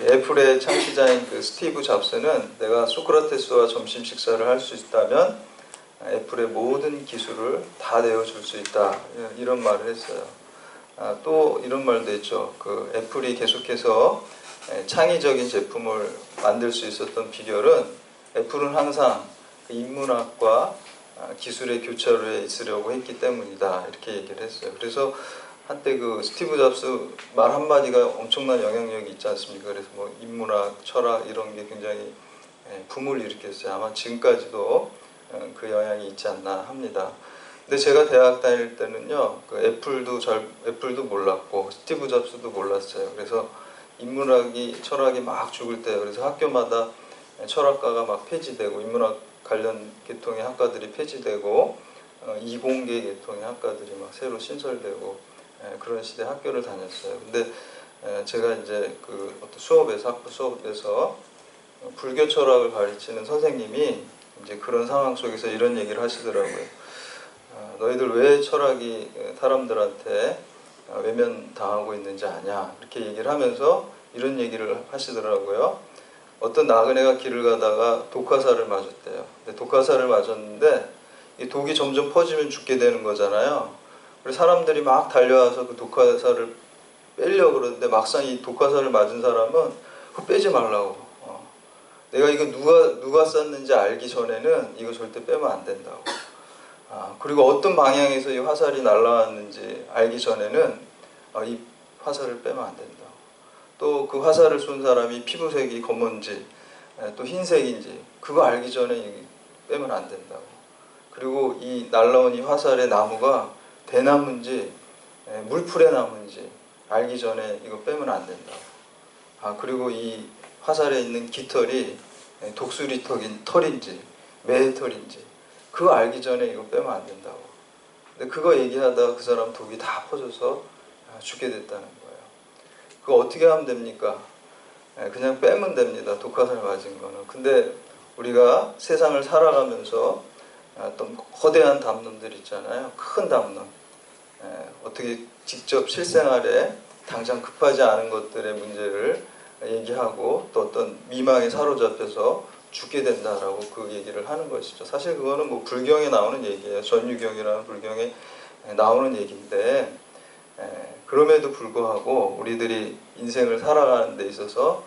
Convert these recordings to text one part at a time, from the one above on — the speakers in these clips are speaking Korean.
애플의 창시자인 그 스티브 잡스는 내가 소크라테스와 점심 식사를 할 수 있다면 애플의 모든 기술을 다 내어줄 수 있다, 이런 말을 했어요. 또 이런 말도 했죠. 그 애플이 계속해서 창의적인 제품을 만들 수 있었던 비결은 애플은 항상 인문학과 기술의 교차로에 있으려고 했기 때문이다, 이렇게 얘기를 했어요. 그래서 한때 그 스티브 잡스 말 한마디가 엄청난 영향력이 있지 않습니까? 그래서 뭐 인문학, 철학 이런 게 굉장히 붐을 일으켰어요. 아마 지금까지도 그 영향이 있지 않나 합니다. 근데 제가 대학 다닐 때는요, 그 애플도 몰랐고 스티브 잡스도 몰랐어요. 그래서 인문학이, 철학이 막 죽을 때, 그래서 학교마다 철학과가 막 폐지되고 인문학 관련 계통의 학과들이 폐지되고 이공계 계통의 학과들이 막 새로 신설되고 그런 시대 학교를 다녔어요. 근데 제가 이제 그 어떤 학부 수업에서 불교 철학을 가르치는 선생님이 이제 그런 상황 속에서 이런 얘기를 하시더라고요. 너희들 왜 철학이 사람들한테 외면당하고 있는지 아냐, 이렇게 얘기를 하면서 이런 얘기를 하시더라고요. 어떤 나그네가 길을 가다가 독화살을 맞았대요. 근데 독화살을 맞았는데 이 독이 점점 퍼지면 죽게 되는 거잖아요. 그래서 사람들이 막 달려와서 그 독화살을 빼려고 그러는데 막상 이 독화살을 맞은 사람은 그거 빼지 말라고. 내가 이거 누가 쐈는지 알기 전에는 이거 절대 빼면 안 된다고. 그리고 어떤 방향에서 이 화살이 날아왔는지 알기 전에는 이 화살을 빼면 안 된다고. 또 그 화살을 쏜 사람이 피부색이 검은지 또 흰색인지 그거 알기 전에 빼면 안 된다고. 그리고 이 날라온 이 화살의 나무가 대나무인지 물풀의 나무인지 알기 전에 이거 빼면 안 된다고. 그리고 이 화살에 있는 깃털이 독수리 털인지 매의 털인지 그거 알기 전에 이거 빼면 안 된다고. 근데 그거 얘기하다가 그 사람 독이 다 퍼져서 죽게 됐다는 거예요. 그거 어떻게 하면 됩니까? 그냥 빼면 됩니다. 독화살 맞은 거는. 근데 우리가 세상을 살아가면서 어떤 거대한 담론들 있잖아요. 큰 담론. 어떻게 직접 실생활에 당장 급하지 않은 것들의 문제를 얘기하고 또 어떤 미망에 사로잡혀서 죽게 된다라고 그 얘기를 하는 것이죠. 사실 그거는 뭐 불경에 나오는 얘기예요. 전유경이라는 불경에 나오는 얘기인데 그럼에도 불구하고 우리들이 인생을 살아가는 데 있어서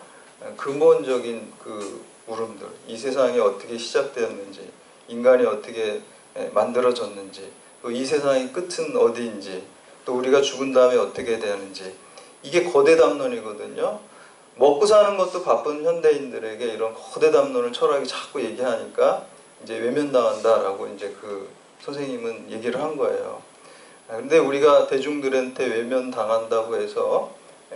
근본적인 그 물음들, 이 세상이 어떻게 시작되었는지, 인간이 어떻게 만들어졌는지, 또 이 세상의 끝은 어디인지, 또 우리가 죽은 다음에 어떻게 되는지, 이게 거대 담론이거든요. 먹고 사는 것도 바쁜 현대인들에게 이런 거대 담론을 철학이 자꾸 얘기하니까 이제 외면당한다라고 이제 그 선생님은 얘기를 한 거예요. 근데 우리가 대중들한테 외면당한다고 해서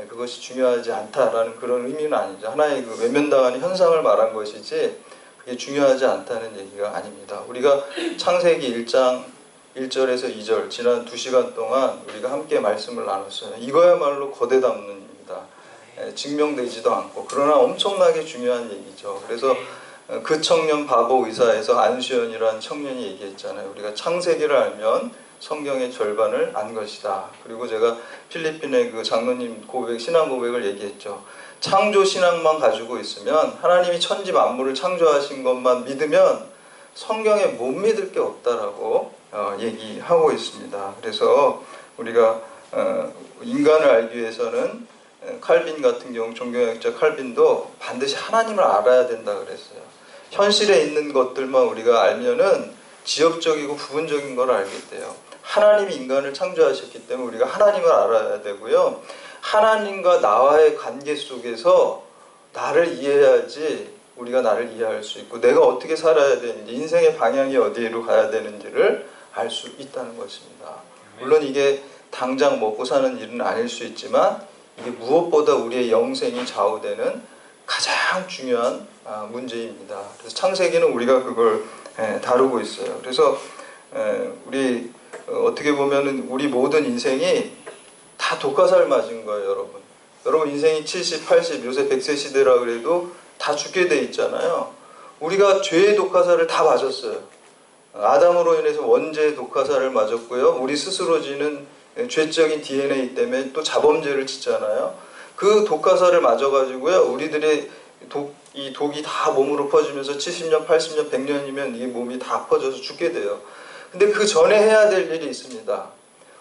그것이 중요하지 않다라는 그런 의미는 아니죠. 하나의 그 외면당하는 현상을 말한 것이지 그게 중요하지 않다는 얘기가 아닙니다. 우리가 창세기 1장 1절에서 2절 지난 2시간 동안 우리가 함께 말씀을 나눴어요. 이거야말로 거대 담론입니다. 증명되지도 않고 그러나 엄청나게 중요한 얘기죠. 그래서 그 청년 바보 의사에서 안수연이라는 청년이 얘기했잖아요. 우리가 창세기를 알면 성경의 절반을 안 것이다. 그리고 제가 필리핀의 그 장로님 신앙 고백을 얘기했죠. 창조 신앙만 가지고 있으면 하나님이 천지 만물을 창조하신 것만 믿으면 성경에 못 믿을 게 없다라고 얘기하고 있습니다. 그래서 우리가 인간을 알기 위해서는 칼빈 같은 경우 종교학자 칼빈도 반드시 하나님을 알아야 된다 그랬어요. 현실에 있는 것들만 우리가 알면은 지엽적이고 부분적인 걸 알게 돼요. 하나님이 인간을 창조하셨기 때문에 우리가 하나님을 알아야 되고요. 하나님과 나와의 관계 속에서 나를 이해해야지 우리가 나를 이해할 수 있고 내가 어떻게 살아야 되는지 인생의 방향이 어디로 가야 되는지를 알 수 있다는 것입니다. 물론 이게 당장 먹고 사는 일은 아닐 수 있지만 이게 무엇보다 우리의 영생이 좌우되는 가장 중요한 문제입니다. 그래서 창세기는 우리가 그걸 다루고 있어요. 그래서 우리 어떻게 보면은 우리 모든 인생이 다 독화살 맞은 거예요, 여러분. 여러분 인생이 70, 80, 요새 100세 시대라 그래도 다 죽게 돼 있잖아요. 우리가 죄의 독화살을 다 맞았어요. 아담으로 인해서 원죄의 독화살을 맞았고요. 우리 스스로 지는 죄적인 DNA 때문에 또 자범죄를 짓잖아요. 그 독가사를 맞아가지고요, 우리들의 이 독이 다 몸으로 퍼지면서 70년, 80년, 100년이면 이 몸이 다 퍼져서 죽게 돼요. 근데 그 전에 해야 될 일이 있습니다.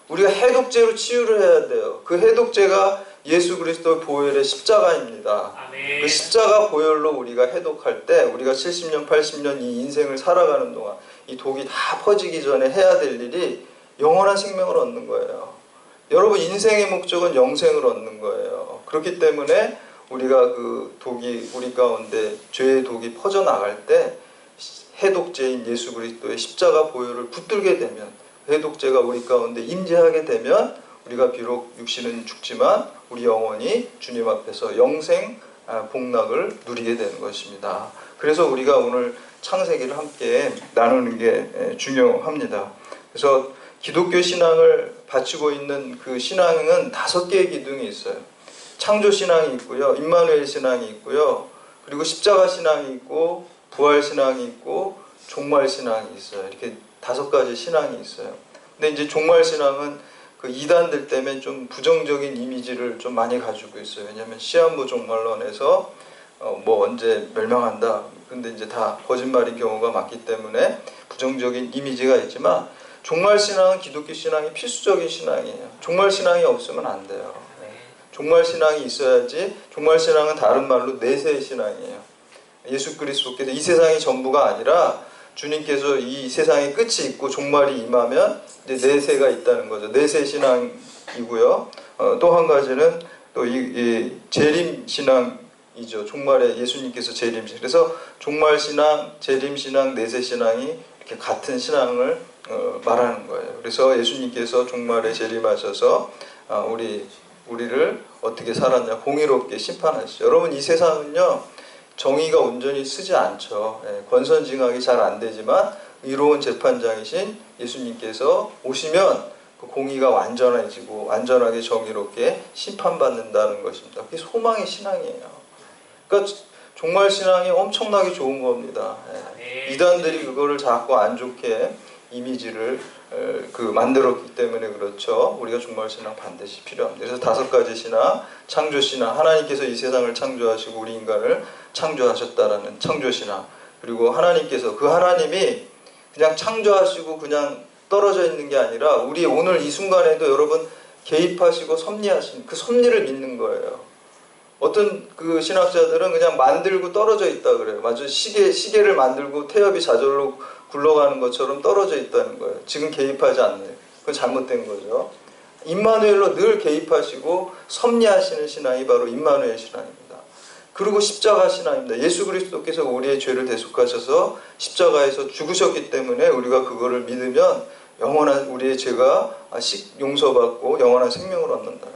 우리가 해독제로 치유를 해야 돼요. 그 해독제가 예수 그리스도의 보혈의 십자가입니다. 아멘. 그 십자가 보혈로 우리가 해독할 때, 우리가 70년, 80년 이 인생을 살아가는 동안 이 독이 다 퍼지기 전에 해야 될 일이 영원한 생명을 얻는 거예요. 여러분, 인생의 목적은 영생을 얻는 거예요. 그렇기 때문에 우리가 그 독이 우리 가운데, 죄의 독이 퍼져나갈 때 해독제인 예수 그리스도의 십자가 보혈을 붙들게 되면, 해독제가 우리 가운데 임재하게 되면 우리가 비록 육신은 죽지만 우리 영혼이 주님 앞에서 영생 복락을 누리게 되는 것입니다. 그래서 우리가 오늘 창세기를 함께 나누는 게 중요합니다. 그래서 기독교 신앙을 바치고 있는 그 신앙은 5개의 기둥이 있어요. 창조 신앙이 있고요, 임마누엘 신앙이 있고요, 그리고 십자가 신앙이 있고, 부활 신앙이 있고, 종말 신앙이 있어요. 이렇게 5가지 신앙이 있어요. 근데 이제 종말 신앙은 그 이단들 때문에 좀 부정적인 이미지를 좀 많이 가지고 있어요. 왜냐하면 시한부 종말론에서 뭐 언제 멸망한다. 근데 이제 다 거짓말인 경우가 많기 때문에 부정적인 이미지가 있지만, 종말 신앙은 기독교 신앙이 필수적인 신앙이에요. 종말 신앙이 없으면 안 돼요. 종말 신앙이 있어야지. 종말 신앙은 다른 말로 내세의 신앙이에요. 예수 그리스도께서 이 세상이 전부가 아니라 주님께서 이 세상의 끝이 있고 종말이 임하면 이제 내세가 있다는 거죠. 내세 신앙이고요. 또 한 가지는 또 이 재림 신앙이죠. 종말에 예수님께서 재림신. 그래서 종말 신앙, 재림 신앙, 내세 신앙이 이렇게 같은 신앙을 말하는 거예요. 그래서 예수님께서 종말에 재림하셔서 우리를 어떻게 살았냐, 공의롭게 심판하시죠. 여러분, 이 세상은요, 정의가 온전히 쓰지 않죠. 권선징악이 잘 안 되지만 의로운 재판장이신 예수님께서 오시면 그 공의가 완전해지고 완전하게 정의롭게 심판받는다는 것입니다. 그게 소망의 신앙이에요. 그러니까 종말 신앙이 엄청나게 좋은 겁니다. 이단들이 그거를 자꾸 안 좋게 이미지를 만들었기 때문에 그렇죠. 우리가 종말 신앙 반드시 필요합니다. 그래서 5가지 신앙, 창조 신앙, 하나님께서 이 세상을 창조하시고 우리 인간을 창조하셨다라는 창조 신앙, 그리고 하나님께서, 그 하나님이 그냥 창조하시고 그냥 떨어져 있는 게 아니라 우리 오늘 이 순간에도 여러분 개입하시고 섭리하신 그 섭리를 믿는 거예요. 어떤 그 신학자들은 그냥 만들고 떨어져 있다 그래요. 마치 시계를 만들고 태엽이 자절로 굴러가는 것처럼 떨어져 있다는 거예요. 지금 개입하지 않네요. 그건 잘못된 거죠. 임마누엘로 늘 개입하시고 섭리하시는 신앙이 바로 임마누엘 신앙입니다. 그리고 십자가 신앙입니다. 예수 그리스도께서 우리의 죄를 대속하셔서 십자가에서 죽으셨기 때문에 우리가 그거를 믿으면 영원한 우리의 죄가 용서받고 영원한 생명을 얻는다.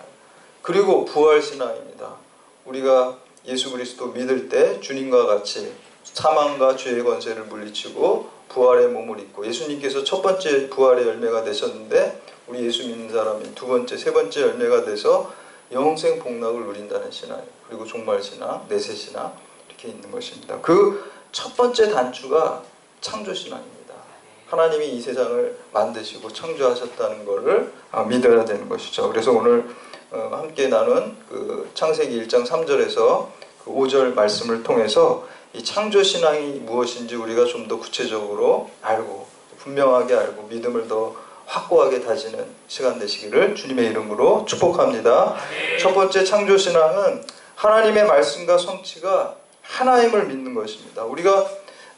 그리고 부활 신앙입니다. 우리가 예수 그리스도 믿을 때 주님과 같이 사망과 죄의 권세를 물리치고 부활의 몸을 입고, 예수님께서 첫 번째 부활의 열매가 되셨는데 우리 예수 믿는 사람이 2번째, 3번째 열매가 돼서 영생 복락을 누린다는 신앙이에요. 그리고 종말 신앙, 내세 신앙 이렇게 있는 것입니다. 그 첫 번째 단추가 창조 신앙입니다. 하나님이 이 세상을 만드시고 창조하셨다는 것을 믿어야 되는 것이죠. 그래서 오늘 함께 나눈 그 창세기 1장 3절에서 그 5절 말씀을 통해서 이 창조 신앙이 무엇인지 우리가 좀 더 구체적으로 알고 분명하게 알고 믿음을 더 확고하게 다지는 시간 되시기를 주님의 이름으로 축복합니다. 첫 번째 창조 신앙은 하나님의 말씀과 성취가 하나임을 믿는 것입니다. 우리가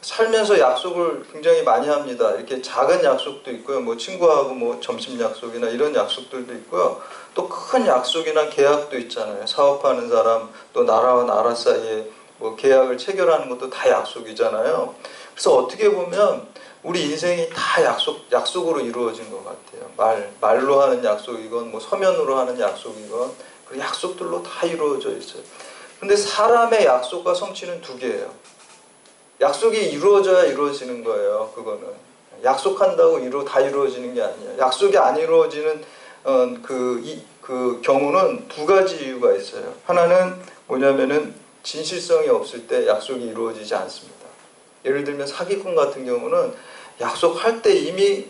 살면서 약속을 굉장히 많이 합니다. 이렇게 작은 약속도 있고요. 뭐 친구하고 뭐 점심 약속이나 이런 약속들도 있고요. 또 큰 약속이나 계약도 있잖아요. 사업하는 사람, 또 나라와 나라 사이에 뭐 계약을 체결하는 것도 다 약속이잖아요. 그래서 어떻게 보면 우리 인생이 다 약속으로 이루어진 것 같아요. 말로 하는 약속이건 뭐 서면으로 하는 약속이건 그 약속들로 다 이루어져 있어요. 근데 사람의 약속과 성취는 2개예요. 약속이 이루어져야 이루어지는 거예요. 그거는 약속한다고 다 이루어지는 게 아니에요. 약속이 안 이루어지는 그 경우는 2가지 이유가 있어요. 하나는 뭐냐면은 진실성이 없을 때 약속이 이루어지지 않습니다. 예를 들면 사기꾼 같은 경우는 약속할 때 이미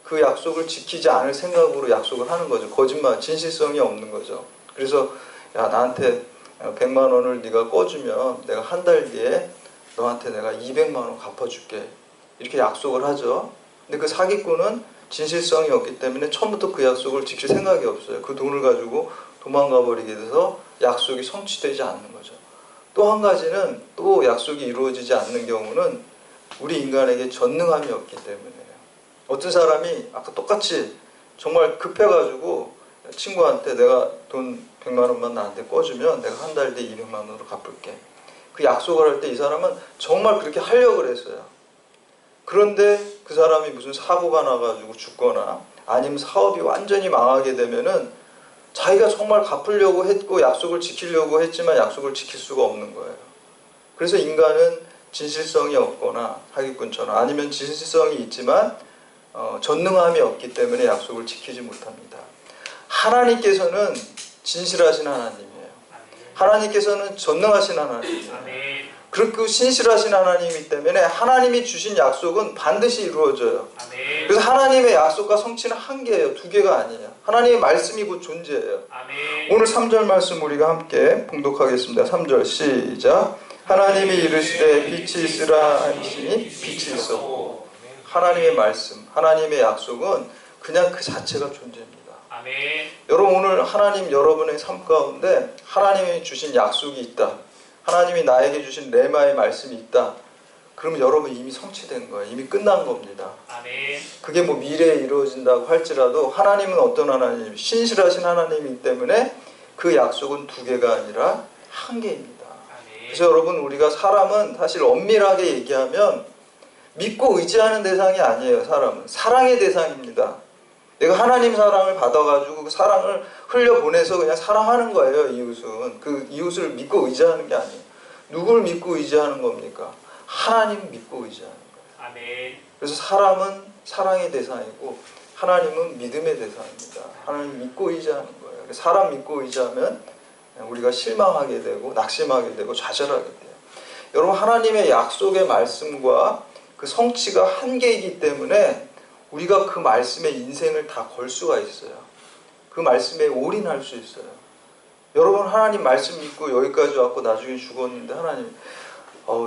그 약속을 지키지 않을 생각으로 약속을 하는 거죠. 거짓말, 진실성이 없는 거죠. 그래서 야, 나한테 100만 원을 네가 꿔주면 내가 한 달 뒤에 너한테 내가 200만 원 갚아줄게. 이렇게 약속을 하죠. 근데 그 사기꾼은 진실성이 없기 때문에 처음부터 그 약속을 지킬 생각이 없어요. 그 돈을 가지고 도망가 버리게 돼서 약속이 성취되지 않는 거죠. 또 한 가지는 또 약속이 이루어지지 않는 경우는 우리 인간에게 전능함이 없기 때문이에요. 어떤 사람이 아까 똑같이 정말 급해가지고 친구한테 내가 돈 100만 원만 나한테 꿔주면 내가 한 달 뒤에 200만 원으로 갚을게. 그 약속을 할 때 이 사람은 정말 그렇게 하려고 그랬어요. 그런데 그 사람이 무슨 사고가 나가지고 죽거나 아니면 사업이 완전히 망하게 되면은 자기가 정말 갚으려고 했고 약속을 지키려고 했지만 약속을 지킬 수가 없는 거예요. 그래서 인간은 진실성이 없거나 사기꾼처럼 아니면 진실성이 있지만 전능함이 없기 때문에 약속을 지키지 못합니다. 하나님께서는 진실하신 하나님이에요. 하나님께서는 전능하신 하나님이에요. 그렇고 신실하신 하나님이기 때문에 하나님이 주신 약속은 반드시 이루어져요. 그래서 하나님의 약속과 성취는 한 개예요. 두 개가 아니에요. 하나님의 말씀이 곧 존재해요. 오늘 3절 말씀 우리가 함께 봉독하겠습니다. 3절 시작. 하나님이 이르시되 빛이 있으라 하시니 빛이 있었고. 하나님의 말씀, 하나님의 약속은 그냥 그 자체가 존재합니다. 아멘. 여러분 오늘 하나님 여러분의 삶 가운데 하나님이 주신 약속이 있다. 하나님이 나에게 주신 레마의 말씀이 있다. 그러면 여러분 이미 성취된 거예요. 이미 끝난 겁니다. 아멘. 그게 뭐 미래에 이루어진다고 할지라도 하나님은 어떤 하나님, 신실하신 하나님이기 때문에 그 약속은 두 개가 아니라 한 개입니다. 아멘. 그래서 여러분 우리가 사람은 사실 엄밀하게 얘기하면 믿고 의지하는 대상이 아니에요. 사람은 사랑의 대상입니다. 내가 하나님 사랑을 받아가지고 그 사랑을 흘려보내서 그냥 사랑하는 거예요. 이웃은. 그 이웃을 믿고 의지하는 게 아니에요. 누굴 믿고 의지하는 겁니까? 하나님 믿고 의지하는 거예요. 아멘. 그래서 사람은 사랑의 대상이고 하나님은 믿음의 대상입니다. 하나님 믿고 의지하는 거예요. 사람 믿고 의지하면 우리가 실망하게 되고 낙심하게 되고 좌절하게 돼요. 여러분 하나님의 약속의 말씀과 그 성취가 한계이기 때문에 우리가 그 말씀에 인생을 다 걸 수가 있어요. 그 말씀에 올인할 수 있어요. 여러분 하나님 말씀 믿고 여기까지 왔고 나중에 죽었는데 하나님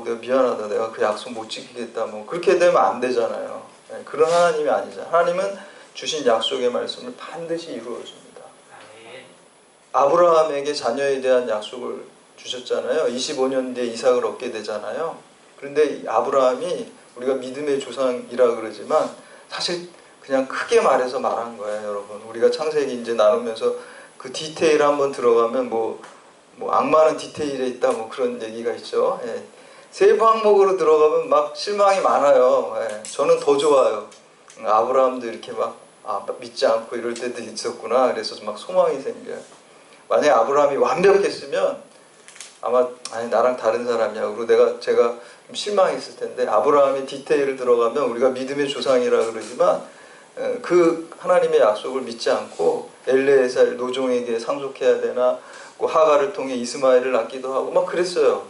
내가 미안하다. 내가 그 약속 못 지키겠다. 뭐 그렇게 되면 안 되잖아요. 그런 하나님이 아니잖아요. 하나님은 주신 약속의 말씀을 반드시 이루어줍니다. 아브라함에게 자녀에 대한 약속을 주셨잖아요. 25년 뒤에 이삭을 얻게 되잖아요. 그런데 아브라함이 우리가 믿음의 조상이라 그러지만 사실 그냥 크게 말해서 말한 거예요, 여러분. 우리가 창세기 이제 나누면서 그 디테일 한번 들어가면 뭐 악마는 디테일에 있다 뭐 그런 얘기가 있죠. 예. 세부 항목으로 들어가면 막 실망이 많아요. 예. 저는 더 좋아요. 아브라함도 이렇게 막 믿지 않고 이럴 때도 있었구나. 그래서 막 소망이 생겨요. 만약에 아브라함이 완벽했으면 아마 아니 나랑 다른 사람이야. 그리고 제가 좀 실망했을 텐데 아브라함의 디테일을 들어가면 우리가 믿음의 조상이라 그러지만 그 하나님의 약속을 믿지 않고 엘레에살 노종에게 상속해야 되나 하가를 통해 이스마엘을 낳기도 하고 막 그랬어요.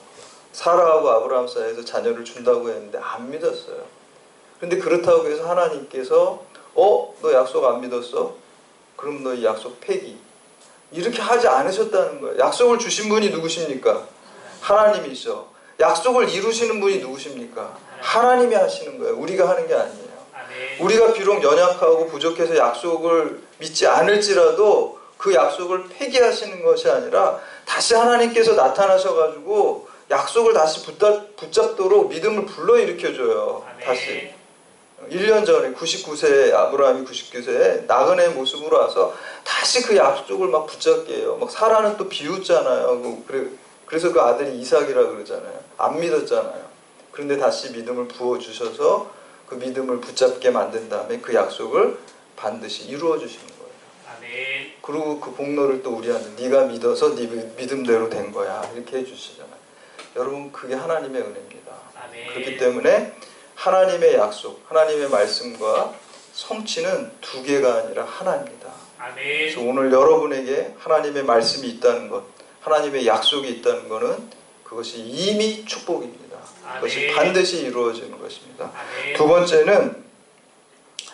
사라하고 아브라함 사이에서 자녀를 준다고 했는데 안 믿었어요. 그런데 그렇다고 해서 하나님께서 너 약속 안 믿었어? 그럼 너 이 약속 폐기. 이렇게 하지 않으셨다는 거예요. 약속을 주신 분이 누구십니까? 하나님이죠. 약속을 이루시는 분이 누구십니까? 하나님이 하시는 거예요. 우리가 하는 게 아니에요. 우리가 비록 연약하고 부족해서 약속을 믿지 않을지라도 그 약속을 폐기하시는 것이 아니라 다시 하나님께서 나타나셔가지고 약속을 다시 붙잡도록 믿음을 불러일으켜줘요. 다시 1년 전에 99세 아브라함이 99세에 나그네의 모습으로 와서 다시 그 약속을 막 붙잡게 해요. 막 사라는 또 비웃잖아요. 그래서 그 아들이 이삭이라 그러잖아요. 안 믿었잖아요. 그런데 다시 믿음을 부어주셔서 그 믿음을 붙잡게 만든 다음에 그 약속을 반드시 이루어 주시는 거예요. 아멘. 그리고 그 복로를 또 우리한테 네가 믿어서 네 믿음대로 된 거야 이렇게 해주시잖아요. 여러분 그게 하나님의 은혜입니다. 아멘. 그렇기 때문에 하나님의 약속, 하나님의 말씀과 성취는 두 개가 아니라 하나입니다. 아멘. 그래서 오늘 여러분에게 하나님의 말씀이 있다는 것, 하나님의 약속이 있다는 것은 그것이 이미 축복입니다. 그것이 반드시 이루어지는 것입니다. 아멘. 두 번째는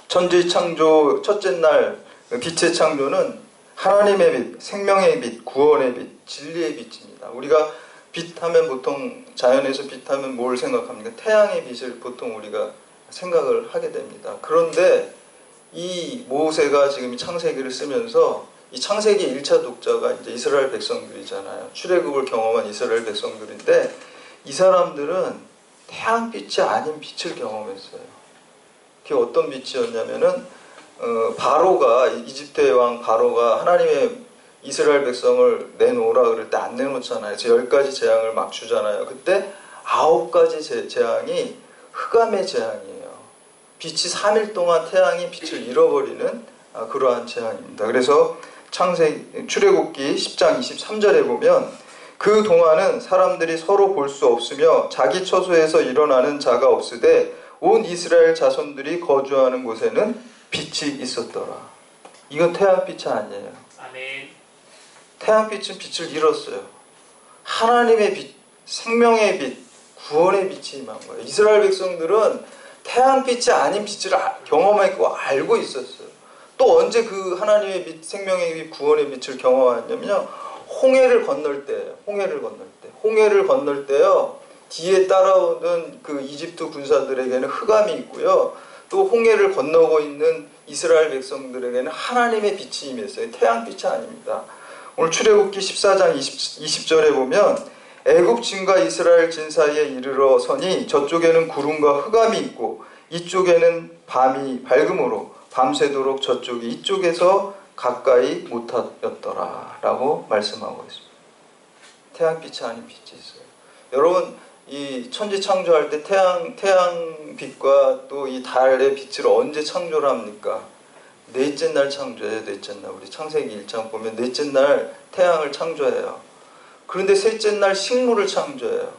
천지 창조 첫째 날 빛의 창조는 하나님의 빛, 생명의 빛, 구원의 빛, 진리의 빛입니다. 우리가 빛하면 보통 자연에서 빛하면 뭘 생각합니까? 태양의 빛을 보통 우리가 생각을 하게 됩니다. 그런데 이 모세가 지금 창세기를 쓰면서 이 창세기 1차 독자가 이제 이스라엘 백성들이잖아요. 출애굽을 경험한 이스라엘 백성들인데 이 사람들은 태양빛이 아닌 빛을 경험했어요. 그게 어떤 빛이었냐면은 바로가 이집트의 왕 바로가 하나님의 이스라엘 백성을 내놓으라 그럴 때 안 내놓잖아요. 10가지 재앙을 막 주잖아요. 그때 9가지 재앙이 흑암의 재앙이에요. 빛이 3일 동안 태양이 빛을 잃어버리는 그러한 재앙입니다. 그래서 출애굽기 10장 23절에 보면 그 동안은 사람들이 서로 볼 수 없으며 자기 처소에서 일어나는 자가 없으되 온 이스라엘 자손들이 거주하는 곳에는 빛이 있었더라. 이건 태양빛이 아니에요. 아멘. 태양빛은 빛을 잃었어요. 하나님의 빛, 생명의 빛, 구원의 빛이 임한 거예요. 이스라엘 백성들은 태양빛이 아닌 빛을 경험했고 알고 있었어요. 또 언제 그 하나님의 빛, 생명의 빛, 구원의 빛을 경험하냐면요. 홍해를 건널 때예요. 홍해를 건널 때요. 뒤에 따라오는 그 이집트 군사들에게는 흑암이 있고요. 또 홍해를 건너고 있는 이스라엘 백성들에게는 하나님의 빛이 임했어요. 태양빛이 아닙니다. 오늘 출애굽기 14장 20절에 보면 애굽 진과 이스라엘 진 사이에 이르러 서니 저쪽에는 구름과 흑암이 있고 이쪽에는 밤이 밝음으로 밤새도록 저쪽이 이쪽에서 가까이 못하였더라 라고 말씀하고 있습니다. 태양빛이 아닌 빛이 있어요. 여러분 이 천지 창조할 때 태양빛과 또 이 달의 빛을 언제 창조를 합니까? 넷째 날 창조해요. 넷째 날. 우리 창세기 1장 보면 넷째 날 태양을 창조해요. 그런데 셋째 날 식물을 창조해요.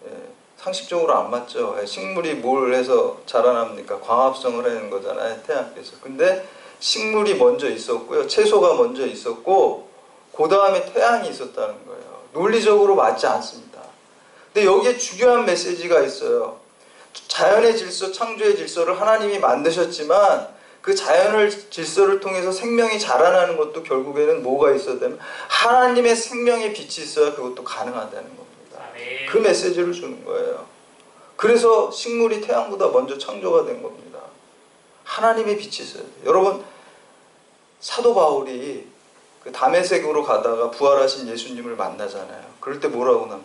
예, 상식적으로 안 맞죠. 식물이 뭘 해서 자라납니까? 광합성을 하는 거잖아요. 태양께서. 근데 식물이 먼저 있었고요. 채소가 먼저 있었고 그 다음에 태양이 있었다는 거예요. 논리적으로 맞지 않습니다. 근데 여기에 중요한 메시지가 있어요. 자연의 질서, 창조의 질서를 하나님이 만드셨지만 그 자연의 질서를 통해서 생명이 자라나는 것도 결국에는 뭐가 있어야 되면 하나님의 생명의 빛이 있어야 그것도 가능하다는 겁니다. 그 메시지를 주는 거예요. 그래서 식물이 태양보다 먼저 창조가 된 겁니다. 하나님의 빛이 있어야 돼요. 여러분 사도 바울이 그 다메섹으로 가다가 부활하신 예수님을 만나잖아요. 그럴 때 뭐라고 합니까?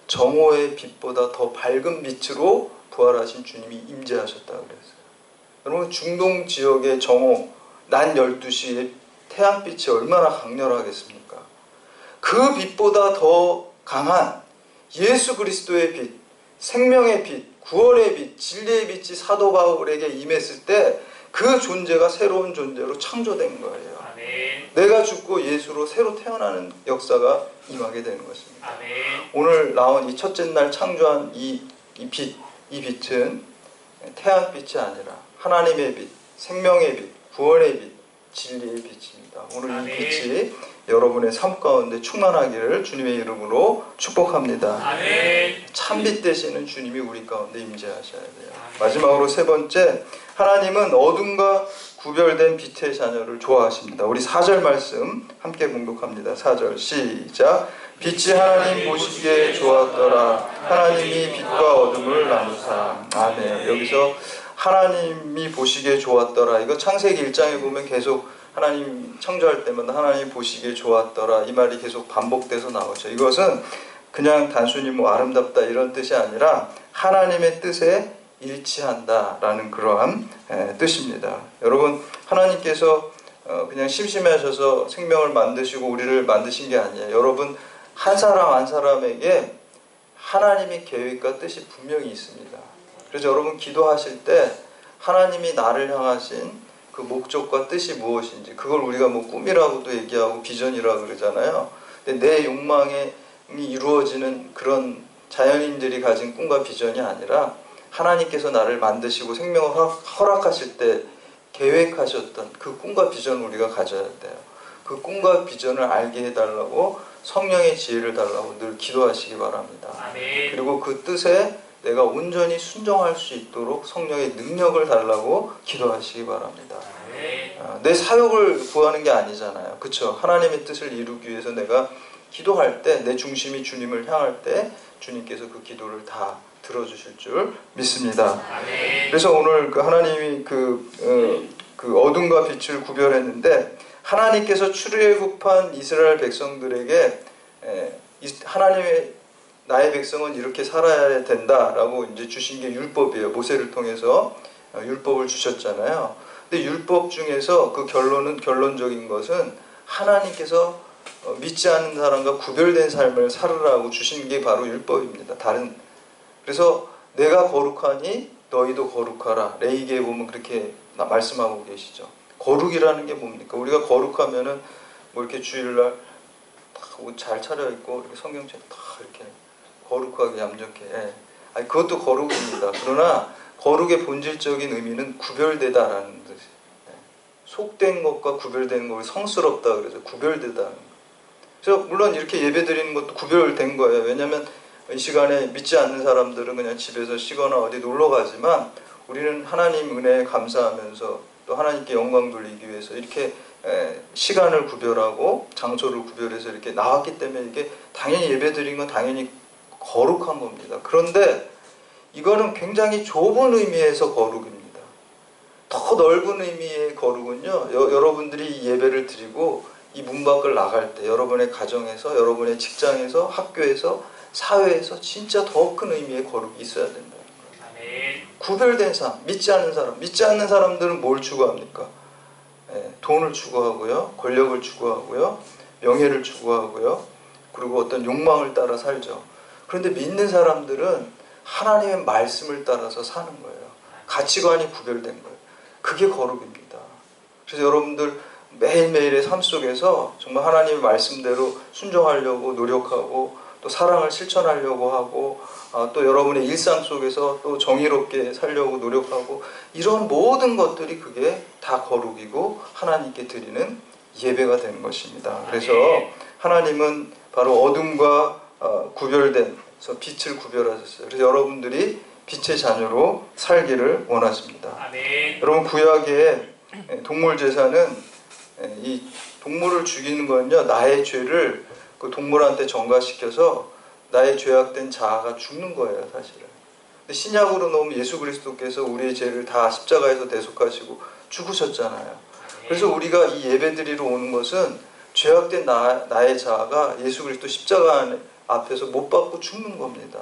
정오의 빛보다 더 밝은 빛으로 부활하신 주님이 임재하셨다고 그랬어요. 여러분 중동 지역의 정오 낮 12시에 태양빛이 얼마나 강렬하겠습니까? 그 빛보다 더 강한 예수 그리스도의 빛, 생명의 빛, 구원의 빛, 진리의 빛이 사도 바울에게 임했을 때 그 존재가 새로운 존재로 창조된 거예요. 아멘. 내가 죽고 예수로 새로 태어나는 역사가 임하게 되는 것입니다. 아멘. 오늘 나온 이 첫째 날 창조한 이 빛은 태양빛이 아니라 하나님의 빛, 생명의 빛, 구원의 빛, 진리의 빛입니다. 오늘 아멘. 이 빛이 여러분의 삶 가운데 충만하기를 주님의 이름으로 축복합니다. 아멘. 참빛 되시는 주님이 우리 가운데 임재하셔야 돼요. 아멘. 마지막으로 세 번째, 하나님은 어둠과 구별된 빛의 자녀를 좋아하십니다. 우리 4절 말씀 함께 공독합니다. 4절 시작. 빛이 하나님 보시기에 좋았더라. 하나님이 빛과 어둠을 나누사. 아멘. 여기서 하나님이 보시기에 좋았더라. 이거 창세기 1장에 보면 계속 하나님 창조할 때마다 하나님 보시기에 좋았더라. 이 말이 계속 반복돼서 나오죠. 이것은 그냥 단순히 뭐 아름답다 이런 뜻이 아니라 하나님의 뜻에 일치한다라는 그러한 뜻입니다. 여러분 하나님께서 그냥 심심하셔서 생명을 만드시고 우리를 만드신 게 아니에요. 여러분 한 사람 한 사람에게 하나님의 계획과 뜻이 분명히 있습니다. 그래서 여러분 기도하실 때 하나님이 나를 향하신 그 목적과 뜻이 무엇인지 그걸 우리가 뭐 꿈이라고도 얘기하고 비전이라고 그러잖아요. 근데 내 욕망이 이루어지는 그런 자연인들이 가진 꿈과 비전이 아니라 하나님께서 나를 만드시고 생명을 허락하실 때 계획하셨던 그 꿈과 비전을 우리가 가져야 돼요. 그 꿈과 비전을 알게 해달라고 성령의 지혜를 달라고 늘 기도하시기 바랍니다. 아멘. 그리고 그 뜻에 내가 온전히 순종할 수 있도록 성령의 능력을 달라고 기도하시기 바랍니다. 아멘. 내 사욕을 구하는 게 아니잖아요. 그렇죠? 하나님의 뜻을 이루기 위해서 내가 기도할 때 내 중심이 주님을 향할 때 주님께서 그 기도를 다 들어주실 줄 믿습니다. 그래서 오늘 그 하나님이 그 어둠과 빛을 구별했는데 하나님께서 출애굽한 이스라엘 백성들에게 하나님의 나의 백성은 이렇게 살아야 된다라고 이제 주신 게 율법이에요. 모세를 통해서 율법을 주셨잖아요. 근데 율법 중에서 그 결론적인 것은 하나님께서 믿지 않는 사람과 구별된 삶을 살으라고 주신 게 바로 율법입니다. 그래서 내가 거룩하니 너희도 거룩하라. 레위기에 보면 그렇게 말씀하고 계시죠. 거룩이라는 게 뭡니까? 우리가 거룩하면은 뭐 이렇게 주일날 옷 잘 차려입고 이렇게 성경책 다 이렇게 거룩하게 얌전하게. 아니 그것도 거룩입니다. 그러나 거룩의 본질적인 의미는 구별되다라는 뜻이에요. 속된 것과 구별되는 것을 성스럽다 그래서 구별되다는 거. 그래서 물론 이렇게 예배드리는 것도 구별된 거예요. 왜냐하면 이 시간에 믿지 않는 사람들은 그냥 집에서 쉬거나 어디 놀러 가지만 우리는 하나님 은혜에 감사하면서 또 하나님께 영광 돌리기 위해서 이렇게 시간을 구별하고 장소를 구별해서 이렇게 나왔기 때문에 이게 당연히 예배드린 건 당연히 거룩한 겁니다. 그런데 이거는 굉장히 좁은 의미에서 거룩입니다. 더 넓은 의미의 거룩은요, 여러분들이 예배를 드리고 이 문 밖을 나갈 때 여러분의 가정에서, 여러분의 직장에서, 학교에서, 사회에서 진짜 더 큰 의미의 거룩이 있어야 된다는 거예요. 구별된 삶, 믿지 않는 사람들은 뭘 추구합니까? 돈을 추구하고요, 권력을 추구하고요, 명예를 추구하고요, 그리고 어떤 욕망을 따라 살죠. 그런데 믿는 사람들은 하나님의 말씀을 따라서 사는 거예요. 가치관이 구별된 거예요. 그게 거룩입니다. 그래서 여러분들 매일매일의 삶 속에서 정말 하나님의 말씀대로 순종하려고 노력하고 또 사랑을 실천하려고 하고 또 여러분의 일상 속에서 또 정의롭게 살려고 노력하고 이런 모든 것들이 그게 다 거룩이고 하나님께 드리는 예배가 되는 것입니다. 그래서 하나님은 바로 어둠과 구별된 빛을 구별하셨어요. 그래서 여러분들이 빛의 자녀로 살기를 원하십니다. 여러분 구약의 동물 제사는 이 동물을 죽이는 건요 나의 죄를 그 동물한테 전가시켜서 나의 죄악된 자아가 죽는 거예요 사실은. 근데 신약으로 놓으면 예수 그리스도께서 우리의 죄를 다 십자가에서 대속하시고 죽으셨잖아요. 그래서 우리가 이 예배드리러 오는 것은 죄악된 나의 자아가 예수 그리스도 십자가 앞에서 못 박고 죽는 겁니다.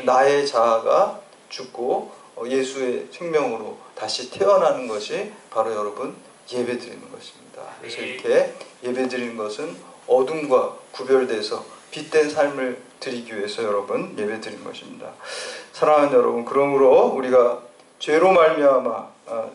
나의 자아가 죽고 예수의 생명으로 다시 태어나는 것이 바로 여러분 예배드리는 것입니다. 그래서 이렇게 예배드리는 것은 어둠과 구별돼서 빛된 삶을 드리기 위해서 여러분 예배드리는 것입니다. 사랑하는 여러분, 그러므로 우리가 죄로 말미암아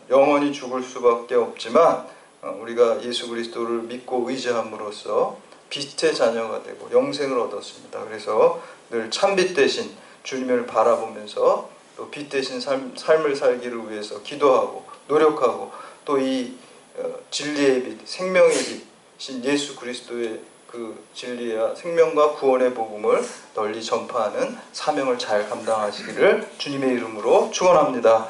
영원히 죽을 수밖에 없지만 우리가 예수 그리스도를 믿고 의지함으로써 빛의 자녀가 되고 영생을 얻었습니다. 그래서 늘 참빛 대신 주님을 바라보면서 또 빛 대신 삶을 살기를 위해서 기도하고 노력하고 또 이 진리의 빛, 생명의 빛인 예수 그리스도의 그 진리와 생명과 구원의 복음을 널리 전파하는 사명을 잘 감당하시기를 주님의 이름으로 축원합니다.